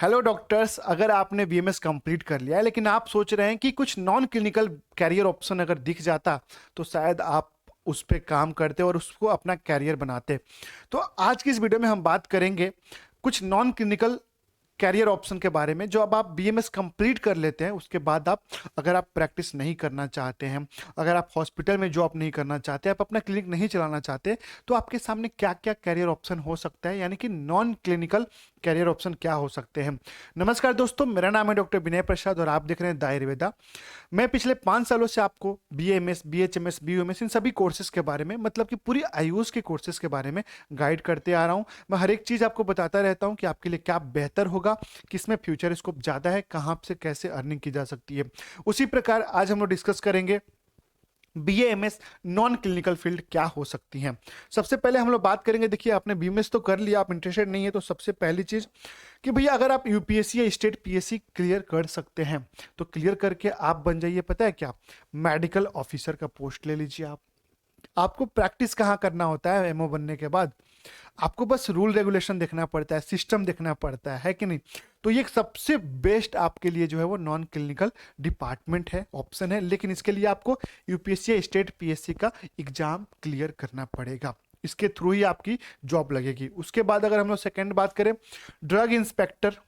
Hello doctors, अगर आपने BMS complete कर लिया है लेकिन आप सोच रहे हैं कि कुछ नॉन क्लिनिकल कैरियर ऑप्शन अगर दिख जाता तो शायद आप उस पर काम करते और उसको अपना कैरियर बनाते। तो आज की इस वीडियो में हम बात करेंगे कुछ नॉन क्लिनिकल कैरियर ऑप्शन के बारे में, जो अब आप बीएमएस कंप्लीट कर लेते हैं उसके बाद आप, अगर आप प्रैक्टिस नहीं करना चाहते हैं, अगर आप हॉस्पिटल में जॉब नहीं करना चाहते, आप अपना क्लिनिक नहीं चलाना चाहते, तो आपके सामने क्या क्या कैरियर ऑप्शन हो सकता है, यानी कि नॉन क्लिनिकल कैरियर ऑप्शन क्या हो सकते हैं। नमस्कार दोस्तों, मेरा नाम है डॉक्टर विनय प्रसाद और आप देख रहे हैं द आयुर्वेदा। मैं पिछले 5 सालों से आपको बीएमएस, बीएचएमएस, बीयूएमएस इन सभी कोर्सेज के बारे में, मतलब कि पूरी आयुष के कोर्सेज के बारे में गाइड करते आ रहा हूं। मैं हर एक चीज़ आपको बताता रहता हूं कि आपके लिए क्या बेहतर होगा, किसमें फ्यूचर स्कोप ज़्यादा है, कहाँ से कैसे अर्निंग की जा सकती है। उसी प्रकार आज हम लोग डिस्कस करेंगे बीएएमएस नॉन क्लिनिकल फील्ड क्या हो सकती हैं। सबसे पहले हम लोग बात करेंगे, देखिए आपने बीएमएस तो कर लिया, आप इंटरेस्टेड नहीं है, तो सबसे पहली चीज कि भैया अगर आप यूपीएससी या स्टेट पीएससी क्लियर कर सकते हैं तो क्लियर करके आप बन जाइए, पता है क्या, मेडिकल ऑफिसर का पोस्ट ले लीजिए। आप आपको प्रैक्टिस कहाँ करना होता है एमओ बनने के बाद, आपको बस रूल रेगुलेशन देखना पड़ता है, सिस्टम देखना पड़ता है कि नहीं। तो ये सबसे बेस्ट आपके लिए जो है वो नॉन क्लिनिकल डिपार्टमेंट है, ऑप्शन है। लेकिन इसके लिए आपको यूपीएससी या स्टेट पीएससी का एग्जाम क्लियर करना पड़ेगा, इसके थ्रू ही आपकी जॉब लगेगी। उसके बाद अगर हम लोग सेकेंड बात करें, ड्रग इंस्पेक्टर,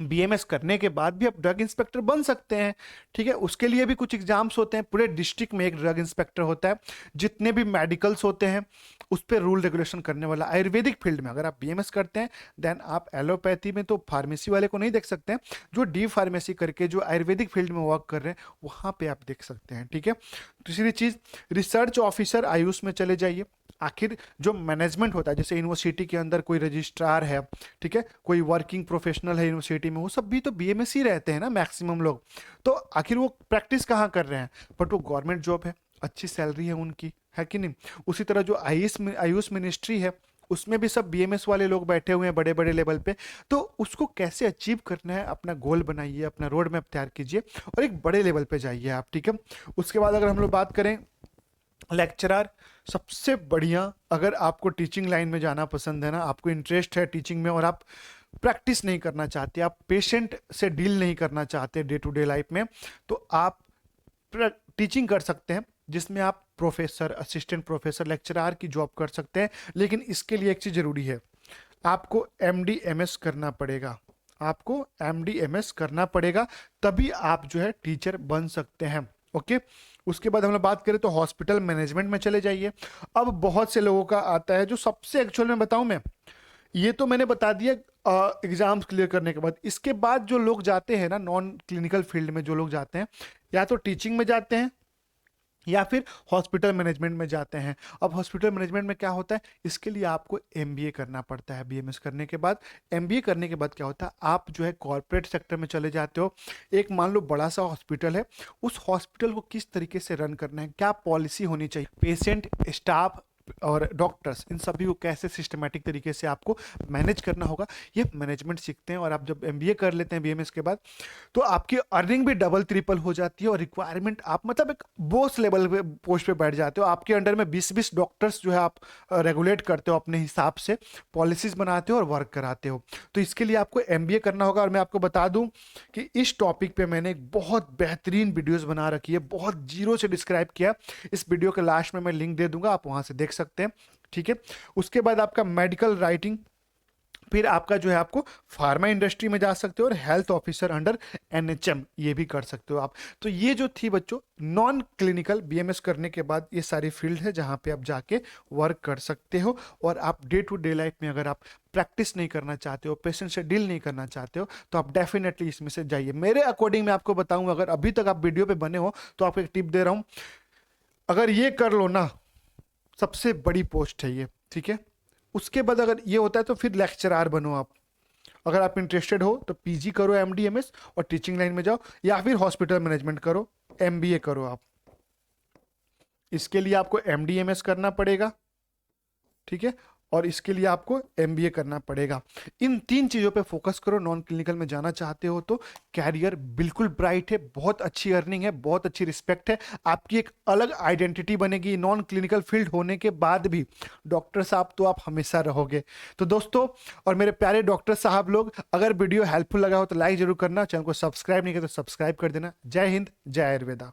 बीएमएस करने के बाद भी आप ड्रग इंस्पेक्टर बन सकते हैं। ठीक है, उसके लिए भी कुछ एग्जाम्स होते हैं, पूरे डिस्ट्रिक्ट में एक ड्रग इंस्पेक्टर होता है। जितने भी मेडिकल्स होते हैं उस पर रूल रेगुलेशन करने वाला। आयुर्वेदिक फील्ड में अगर आप बीएमएस करते हैं देन आप एलोपैथी में तो फार्मेसी वाले को नहीं देख सकते हैं, जो डी फार्मेसी करके जो आयुर्वेदिक फील्ड में वर्क कर रहे हैं वहां पे आप देख सकते हैं। ठीक है, दूसरी चीज, रिसर्च ऑफिसर आयुष में चले जाइए। आखिर जो मैनेजमेंट होता है, जैसे यूनिवर्सिटी के अंदर कोई रजिस्ट्रार है, ठीक है, कोई वर्किंग प्रोफेशनल है यूनिवर्सिटी में, वो सब भी तो बीएमएस ही रहते हैं ना मैक्सिमम लोग। तो आखिर वो प्रैक्टिस कहाँ कर रहे हैं, बट वो गवर्नमेंट जॉब है, अच्छी सैलरी है उनकी, है कि नहीं। उसी तरह जो आयुष मिनिस्ट्री है उसमें भी सब बीएमएस वाले लोग बैठे हुए हैं बड़े बड़े लेवल पे। तो उसको कैसे अचीव करना है, अपना गोल बनाइए, अपना रोड मैप तैयार कीजिए और एक बड़े लेवल पे जाइए आप। ठीक है, उसके बाद अगर हम लोग बात करें लेक्चरर, सबसे बढ़िया, अगर आपको टीचिंग लाइन में जाना पसंद है ना, आपको इंटरेस्ट है टीचिंग में और आप प्रैक्टिस नहीं करना चाहते, आप पेशेंट से डील नहीं करना चाहते डे टू डे लाइफ में, तो आप टीचिंग कर सकते हैं, जिसमें आप प्रोफेसर, असिस्टेंट प्रोफेसर, लेक्चरर की जॉब कर सकते हैं। लेकिन इसके लिए एक चीज जरूरी है, आपको एमडीएमएस करना पड़ेगा, आपको एमडीएमएस करना पड़ेगा, तभी आप जो है टीचर बन सकते हैं। ओके, उसके बाद हम लोग बात करें तो हॉस्पिटल मैनेजमेंट में चले जाइए। अब बहुत से लोगों का आता है, जो सबसे एक्चुअल में बताऊं मैं, ये तो मैंने बता दिया एग्जाम्स क्लियर करने के बाद। इसके बाद जो लोग जाते हैं ना नॉन क्लिनिकल फील्ड में, जो लोग जाते हैं या तो टीचिंग में जाते हैं या फिर हॉस्पिटल मैनेजमेंट में जाते हैं। अब हॉस्पिटल मैनेजमेंट में क्या होता है, इसके लिए आपको एमबीए करना पड़ता है बीएमएस करने के बाद। एमबीए करने के बाद क्या होता है, आप जो है कॉर्पोरेट सेक्टर में चले जाते हो। एक मान लो बड़ा सा हॉस्पिटल है, उस हॉस्पिटल को किस तरीके से रन करना है, क्या पॉलिसी होनी चाहिए, पेशेंट, स्टाफ और डॉक्टर्स, इन सभी को कैसे सिस्टमेटिक तरीके से आपको मैनेज करना होगा, ये मैनेजमेंट सीखते हैं। और आप जब एमबीए कर लेते हैं बीएमएस के बाद तो आपकी अर्निंग भी डबल ट्रिपल हो जाती है और रिक्वायरमेंट, आप मतलब एक बॉस लेवल पे पोस्ट पे बैठ जाते हो। आपके अंडर में 20-20 डॉक्टर्स जो है आप रेगुलेट करते हो, अपने हिसाब से पॉलिसीज बनाते हो और वर्क कराते हो। तो इसके लिए आपको एमबीए करना होगा। और मैं आपको बता दूं कि इस टॉपिक पे मैंने एक बहुत बेहतरीन वीडियोस बना रखी है, बहुत जीरो से डिस्क्राइब किया। इस वीडियो के लास्ट में मैं लिंक दे दूंगा, आप वहां से देख सकते हैं। ठीक है, उसके बाद आपका मेडिकल राइटिंग, फिर आपका जो है आपको फार्मा इंडस्ट्री में जा सकते हो और हेल्थ ऑफिसर अंडर एनएचएम ये भी कर सकते हो आप। तो ये जो थी बच्चों नॉन क्लिनिकल बीएमएस करने के बाद ये सारी फील्ड है जहां पे आप जाके वर्क कर सकते हो। और आप डे टू डे लाइफ में अगर आप प्रैक्टिस नहीं करना चाहते हो, पेशेंट से डील नहीं करना चाहते हो, तो आप डेफिनेटली इसमें से जाइए। मेरे अकॉर्डिंग मैं आपको बताऊं, अगर अभी तक आप वीडियो पे बने हो तो आपको एक टिप दे रहा हूं, अगर ये कर लो ना, सबसे बड़ी पोस्ट है ये। ठीक है, उसके बाद अगर ये होता है तो फिर लेक्चरार बनो आप। अगर आप इंटरेस्टेड हो तो पीजी करो एमडीएमएस और टीचिंग लाइन में जाओ, या फिर हॉस्पिटल मैनेजमेंट करो, एमबीए करो आप। इसके लिए आपको एमडीएमएस करना पड़ेगा। ठीक है, और इसके लिए आपको एमबीए करना पड़ेगा। इन 3 चीज़ों पे फोकस करो। नॉन क्लिनिकल में जाना चाहते हो तो कैरियर बिल्कुल ब्राइट है, बहुत अच्छी अर्निंग है, बहुत अच्छी रिस्पेक्ट है, आपकी एक अलग आइडेंटिटी बनेगी। नॉन क्लिनिकल फील्ड होने के बाद भी डॉक्टर साहब तो आप हमेशा रहोगे। तो दोस्तों और मेरे प्यारे डॉक्टर साहब लोग, अगर वीडियो हेल्पफुल लगा हो तो लाइक जरूर करना, चैनल को सब्सक्राइब नहीं किया तो सब्सक्राइब कर देना। जय हिंद, जय आयुर्वेदा।